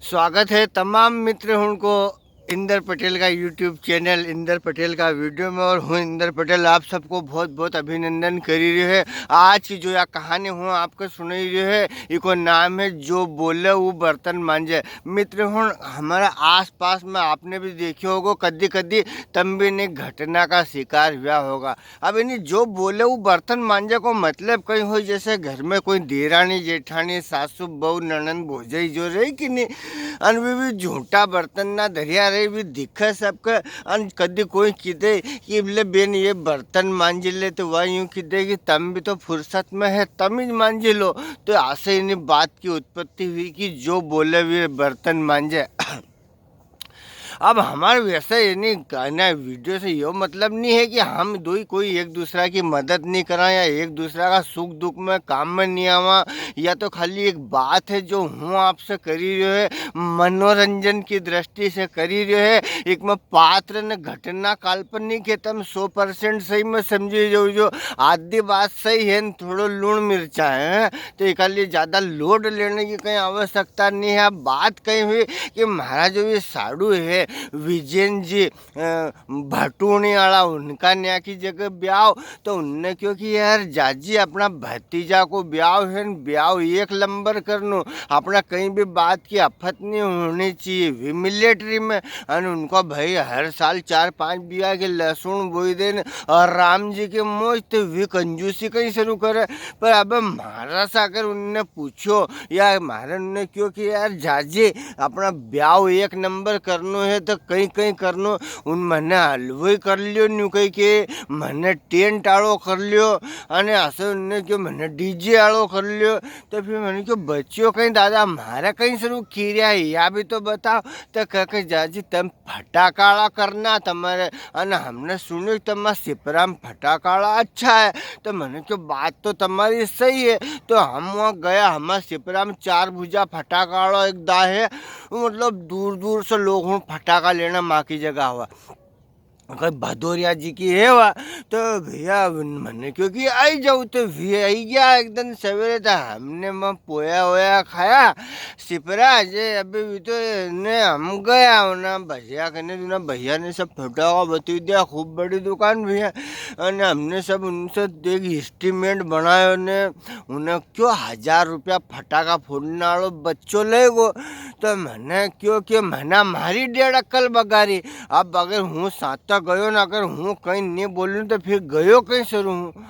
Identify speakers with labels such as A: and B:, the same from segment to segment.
A: स्वागत है तमाम मित्रों को इंदर पटेल का यूट्यूब चैनल इंदर पटेल का वीडियो में। और हूँ इंदर पटेल, आप सबको बहुत बहुत अभिनंदन करी रही है। आज की जो यह कहानी हूँ आपको सुनाई रही है, इको नाम है जो बोले वो बर्तन मांजे। मित्र हूँ हमारा आस पास में आपने भी देखी होगा, कदी कदी तम भी ने घटना का शिकार हुआ होगा। अब इन्हें जो बोले वो बर्तन मांजे को मतलब कहीं हो, जैसे घर में कोई देरानी जेठानी सासू बहू ननन भोजई जो रही कि नहीं, अन भी झूठा बर्तन ना धरिया रही भी दिखे सबके। अन कदी कोई किदे कि बोले बेन ये बर्तन मांझ ले, तो वह यूँ किदे कि तम भी तो फुर्सत में है तम ही मांझ लो। तो ऐसे इन्हीं बात की उत्पत्ति हुई कि जो बोले वे बर्तन मांझे। अब हमारे वैसे यानी कहना वीडियो से यो मतलब नहीं है कि हम दो ही कोई एक दूसरा की मदद नहीं करा या एक दूसरा का सुख दुख में काम में नहीं आवा, या तो खाली एक बात है जो हूँ आपसे करी रहे है मनोरंजन की दृष्टि से करी रहे है। एक में पात्र ने घटना काल्पनिक है, तम 100% सही में समझी जो आधी बात सही है, थोड़ो लूण मिर्चा है, तो एक लिए ज़्यादा लोड लेने की कहीं आवश्यकता नहीं है। अब बात कहीं हुई कि महाराज जो ये साड़ू है विजयन जी भटूणी वाला, उनका न्या की जगह ब्याह, तो उनने क्योंकि यार जाजी अपना भतीजा को ब्याह है, ब्याह एक नंबर करनो, अपना कहीं भी बात की आफत नहीं होनी चाहिए। वे मिलिट्री में और उनको भाई हर साल 4-5 बिया के लहसुन बोई देने और राम जी के मोज, तो वे कंजूसी कहीं शुरू करे। पर अब महाराज साकर उनने पूछो या महाराज ने क्योंकि यार जाजी अपना ब्याह एक नंबर करनो है तो कहीं कहीं करनो, उन मने हलवो कर लियो न्यू कहीं के मने टेंट आड़ो कर लियो, अने ऐसे उनने क्यों मने डीजे आड़ो कर लियो। तो फिर मैंने क्यों बच्चियों कहीं दादा हमारा कहीं शुरू किया है या भी तो बताओ। तो कह जाजी तम फटाकाड़ा करना तुम्हारे, अने हमने सुनो तुम्हारा सिपराम फटाकाड़ा अच्छा है। तो मैंने क्यों बात तो तुम्हारी सही है। तो हम वहाँ गया, हमारा सिपराम 4 भुजा फटाकाड़ा एक दा है, मतलब दूर दूर से लोग फटाका लेना माँ की जगह हुआ। अगर भदौरिया जी की है वह, तो भैया मैंने क्योंकि आई जाऊँ तो भी आई गया एकदम सवेरे था। हमने वहाँ पोया वोया खाया सिपरा जे अभी भी तो ने हम गया ना भैया कहने ना भैया ने सब फटाका बता दिया, खूब बड़ी दुकान भैया। और हमने सब उनसे देख एस्टीमेट बनाए ने उन्हें क्यों 1000 रुपया फटाका फोड़ने वालों बच्चों ले गो। तो मैंने क्यों कि मैंने मारी 1.5 अक्ल बगारी। अब अगर हूँ सात गयो ना, अगर हूँ कहीं नहीं बोलूँ तो फिर गयो कहीं शुरू हूँ।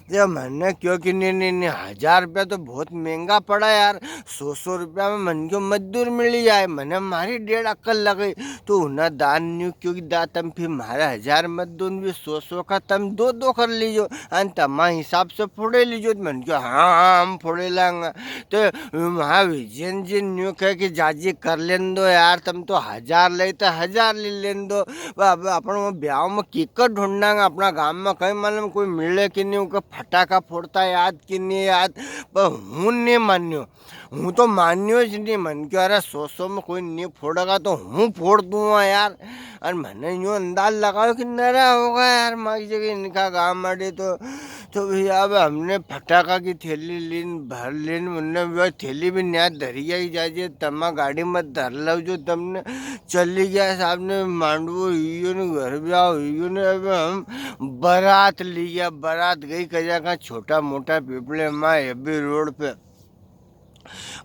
A: जब मैंने क्योंकि नहीं 1000 रुपया तो बहुत महंगा पड़ा यार, 100 रुपया में मन को मजदूर मिल जाए, मैंने मारी 1.5 अक्ल लगी। तो उन्हें दान न्यू क्योंकि दा तम फिर मारा 1000 मत दो भी 100 का तम दो कर लीजो और तमा हिसाब से फोड़े लीजो। मन को हाँ हम फोड़े लांगा। तो वहाँ विजयन जी न्यू कह कि जाजी कर लेन दो यार, तुम तो 1000 ले तो 1000 ले लेन दो। अब अपन ब्याह में कीकर ढूंढना अपना गाँव में कहीं मालूम कोई मिले कि नहीं, उनका फटाका फोड़ता याद कि नहीं याद। पर हूँ नहीं मान्यो, हूँ तो मान्यो ज नहीं। मन क्यों अरे 100 में कोई नहीं फोड़ेगा तो हूँ फोड़ दूंगा यार। और मैंने यूँ अंदाज लगाओ कि नरा होगा यार माँ की जगह इनका गाँव मारे। तो भैया अब हमने फटाका की थैली लीन भर लीन, उनने वह थैली भी न्याय धरिया ही जाए तमा गाड़ी में धर लो जो तुमने चली गया साहब ने मांडवो हुई ने घर ब्याह हुई ने। अब हम बारात लिया, बारात गई कजा का छोटा मोटा पिपले माँ हेबी रोड पे।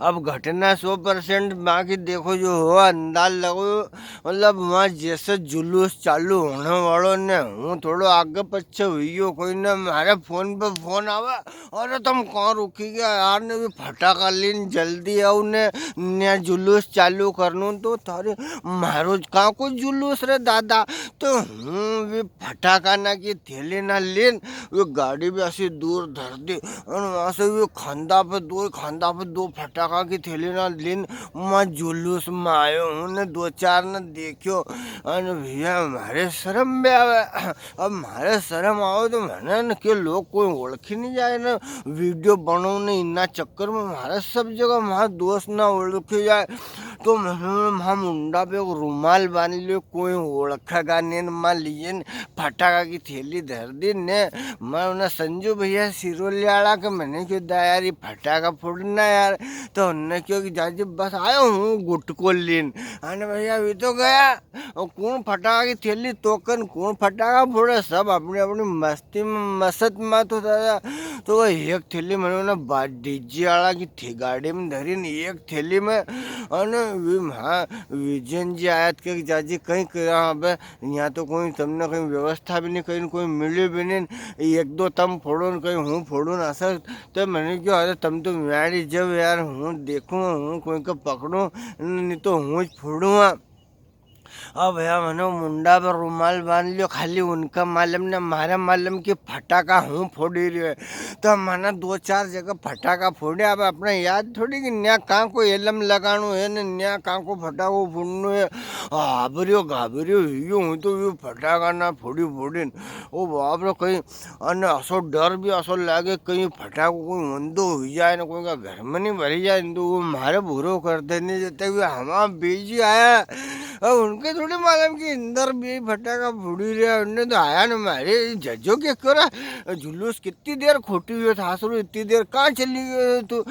A: अब घटना 100% बाकी देखो जो हो अंदाज लगो, मतलब वहाँ जैसे जुलूस चालू होने वालों ने हूँ थोड़ो आगे पीछे हुई हो, कोई ने हमारे फोन पे फोन आवा, अरे तुम कहाँ रुकी गया यार ने भी फटाका लीन जल्दी आओ ने नया जुलूस चालू करनू। तो थारे मारो कहाँ को जुलूस रे दादा। तो हूँ भी फटाका ना की थैली ना लेन वो गाड़ी भी ऐसी दूर धर दी और वहाँ से भी खांदा पे दो फटाका की थैली ना लेन मैं जुलूस में आयो हूँ ने 2-4 ने देखियो। अरे भैया हमारे शर्म भी आवे। अब हमारे शर्म आओ तो मैंने न कि लोग कोई ओळखी नहीं जाए ना वीडियो बनाओ ने इन्ना चक्कर में हमारे सब जगह हमारा दोस्त ना ओळखी जाए। तो मैंने हाँ मुंडा पे एक रुमाल बांध लियो, कोई ओळखेगा नहीं, मैं लिए फटाका की थैली धर दी ने। मैं उन्हें संजू भैया सिरोली आड़ा के मैंने क्यों दा यार ये फटाका फोड़ना यार। तो उन्होंने क्यों कि जाजी बस आयो हूँ गुटको लीन आने भैया भी तो गया और कौन फटाका की थैली तोकन कौन फटाका फोड़े, सब अपनी अपनी मस्ती में मसत मत होता था। तो वह एक थैली मैंने ना डीजे वाला की थी गाड़ी में धरी ने एक थैली में और हाँ विजन जी आया के जाजी कहीं करा अब यहाँ तो कोई तमने कहीं व्यवस्था भी नहीं, कहीं कोई मिले भी नहीं, एक दो तम फोड़ो कहीं हूँ फोड़ो ना सर। तो मैंने क्यों अरे तम तो मैडी जब यार हूँ देखूँ हूँ कोई को पकड़ूँ नहीं तो हूँ फोड़ूँगा। अब भैया मैंने मुंडा पर रुमाल बांध लियो, खाली उनका मालूम ने हमारा मालूम कि फटाका हूँ फोड़ी रही है। तो मैंने दो चार जगह फटाका फोड़े। अब अपने याद थोड़ी कि न्या कहाँ को एलम लगाणु है ने न्या कहाँ को फटाको फोड़नु है। घाबरियो यो हूँ तो यो फटाका ना फोड़ी फोड़ी ओ बाप रे कहीं अने असो डर भी असो लागे कहीं फटाको कोई वंदो हो जाए ना कोई का घर में नहीं भरी जाए तो वो मारे बुरो कर देने देते हुए हमारा बीजी आया। अब उनके थोड़ी मालूम कि अंदर भी फटाका फूड़ी रहा उनने तो आया ना मारे जजो के करा जुलूस कितनी देर खोटी हुई था सर इतनी देर कहाँ चली गई तू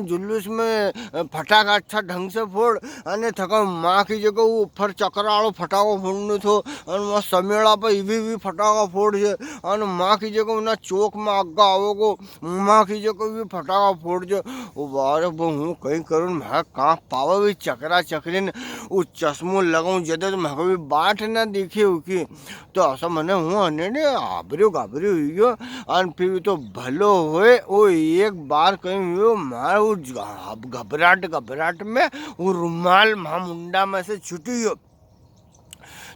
A: जुलूस में फटाका अच्छा ढंग से फोड़ अने थका माँ की जगह वो ऊपर चक्राड़ो फटाको फोड़ने थो और वहाँ समेड़ा पर भी फटाका फोड़ है और माँ की जगह ना चौक में आगा आवोगो माँ की जगह भी फटाका फोड़ जो वो बारे हूँ कहीं करूँ मैं कहाँ पावा भी चकरा चकरी ने वो चश्मो लगाऊँ जदे तो मैं कभी बाट ना दिखे होगी। तो ऐसा मैंने हूँ अने ने घाबरियो हुई गयो और फिर तो भलो होए वो एक बार कहीं हुए मार वो घबराहट में वो रुमाल मुंडा में से छुटी गयो।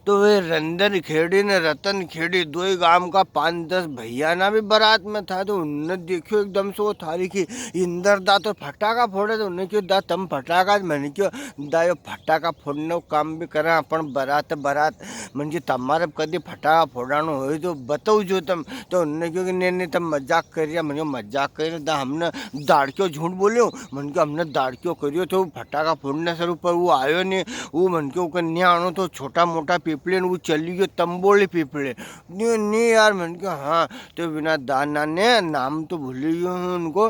A: तो वे रंदन खेड़ी ने रतन खेड़ी दो ही गांव का 5-10 भैया ना भी बारात में था। तो उनने देखियो एकदम से वो थारी की इंदर दा तो फटाका फोड़े तो उन्हें क्यों दा तम फटाका मैंने क्यों दा यो फटाका फोड़ने काम भी करा अपन बारात म्हणजे तमारे कभी फटाका फोड़ानो हो तो बताओ जो तम। तो उन्होंने क्यों नहीं तम मजाक करिया मैंने मजाक कर दा हमने दाड़क्यों झूठ बोलियो मन के हमने दाड़क्यों करियो तो फटाका फोड़ने सर ऊपर वो आयो नहीं वो मन के ऊपर नहीं आनो तो छोटा मोटा पीपले वो चली गयो तंबोली पीपले नहीं यार मन के हाँ। तो बिना दाना ने नाम तो भूल गयो हूँ उनको।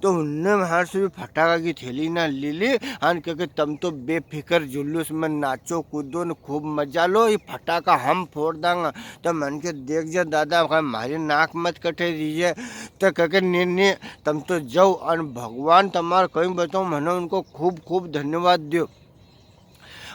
A: तो उनने बाहर से भी फटाका की थैली ना ले ली हाँ क्योंकि तुम तो बेफिक्र जुलूस में नाचो कूदो न खूब मजा लो ये फटाका हम फोड़ देंगे। तो मन के देख जा दादा हमारी नाक मत कटे दीजिए। तो कह नहीं तुम तो जाओ और भगवान तुम्हारा कहीं बताओ मैंने उनको खूब धन्यवाद दो।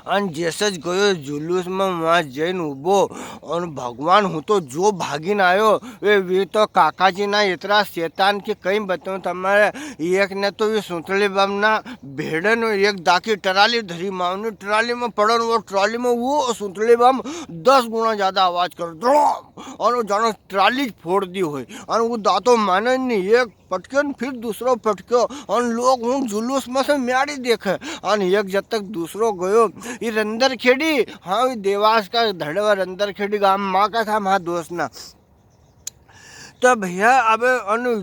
A: और जैसे ज गयो जुलूस में वहाँ जैन उबो और भगवान हूँ तो जो भागीन आयो वे तो काका जी ना इतना शैतान के कहीं बताऊँ तुम्हारे एक ने तो ये सुतली बम ना भेड़न एक दाकी ट्राली धरी मावनी ट्राली में पड़न वो ट्राली में वो सुतली बम 10 गुना ज़्यादा आवाज़ कर दो और वो जानो ट्राली फोड़ दी हुई और वो दांतों माने नहीं एक पटकन फिर दूसरो पटको और लोग हूँ जुलूस में से म्याड़ी देखे और एक जब तक दूसरो गयो ये रंदर खेड़ी हाँ देवास का धड़वा रंदर खेड़ी गाँव माँ का था माँ दोस्त ना। तो भैया अब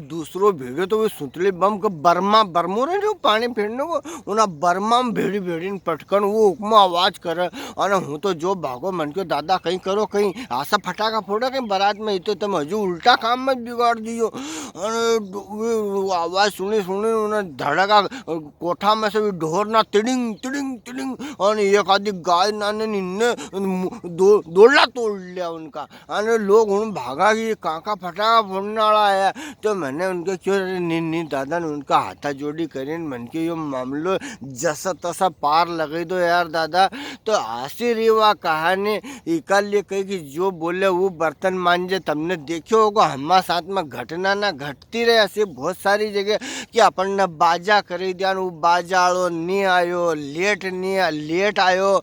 A: दूसरों भेड़े तो वे सुतले बम का बर्मो रहे जो पानी फेरने को उन्हें बर्मा में भेड़ी पटकन वो हुक्म आवाज़ करे और हूँ तो जो भागो मन के दादा कहीं करो कहीं आशा फटाका फोड़ो कहीं बारात में तो तुम हजू उल्टा काम में बिगाड़ दियो। और आवाज़ सुनी उन्हें धड़का कोठा में से भी ढोर ना तिड़िंग और एक आदि गाय नाने निन्ने दोला तोड़ लिया उनका और लोग उन भागा कि काका फटाका फोड़ने वाला आया। तो मैंने उनके क्यों नहीं दादा ने उनका हाथा जोड़ी करें मन के यो मामलो जैसा तसा पार लगे दो यार दादा। तो आशी रिवा कहानी इकालिए कही कि जो बोले वो बर्तन मांजे तुमने देखो होगा हमारे साथ में घटना ना घटती रहे ऐसे बहुत सारी जगह कि अपन ने बाजा करी दिया वो बाजा आलो नहीं आयो लेट आयो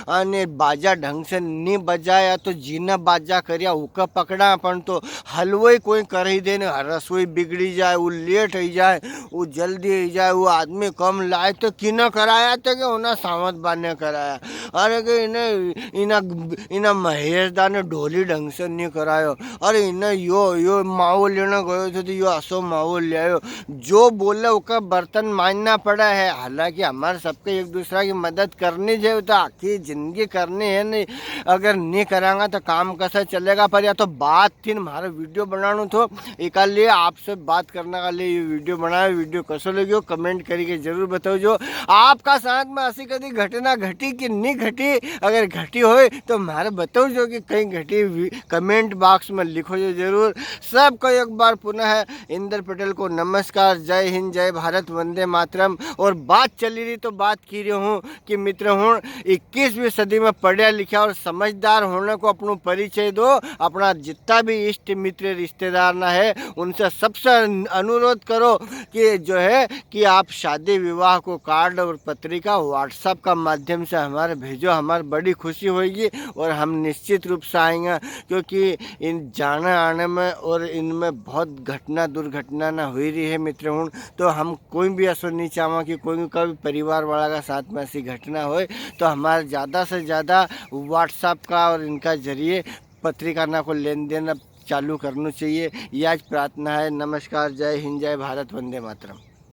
A: अने बाजा ढंग से नहीं बजाया तो जीना बाजा करिया उका पकड़ा अपन तो हलवाई कोई कर ही देने, रसोई बिगड़ी जाए, वो लेट हो जाए, वो जल्दी हो जाए, वो आदमी कम लाए तो कि न कराया तो कि उन्हें सावत बाने कराया। अरे कि इन्हें इन्हें महेश दा ने ढोली ढंग से नहीं करायो। अरे इन्हें यो मावो लेना गयो थे तो यो असो मावो ले आयो। जो बोले उसका बर्तन मानना पड़ा है। हालांकि हमारे सबके एक दूसरा की मदद करनी चाहिए, तो आखिर जिंदगी करनी है नहीं। अगर नहीं करांगा तो काम कैसे चलेगा। पर या तो बात थी हमारा वीडियो बनाना तो एक लिए आपसे बात करने का लिए ये वीडियो बनाया। वीडियो कैसे लगे कमेंट करके जरूर बताओ। जो आपका साथ में ऐसी कभी घटना घटी कि नहीं घटी, अगर घटी हो तो हमारे बताओ जो कि कहीं घटी, कमेंट बॉक्स में लिखो जो जरूर। सबको एक बार पुनः इंदर पटेल को नमस्कार, जय हिंद, जय भारत, वंदे मातरम। और बात चली रही तो बात की रही हूँ कि मित्र हूँ 21वीं सदी में पढ़ा लिखा और समझदार होने को अपना परिचय दो। अपना जितना भी इष्ट मित्र रिश्तेदार ना है उनसे सबसे अनुरोध करो कि जो है कि आप शादी विवाह को कार्ड और पत्रिका व्हाट्सएप का माध्यम से हमारे भेजो। हमारी बड़ी खुशी होगी और हम निश्चित रूप से आएंगे, क्योंकि इन जाने आने में और इनमें बहुत घटना दुर्घटना ना हुई रही है मित्र हूँ। तो हम कोई भी ऐसा नहीं चाहें कि कोई का भी परिवार वाला का साथ में ऐसी घटना हो। तो हमारे ज़्यादा से ज़्यादा व्हाट्सएप का और इनका जरिए पत्रिका ना को लेन देन चालू करना चाहिए। यह आज प्रार्थना है। नमस्कार, जय हिंद, जय भारत, वंदे मातरम।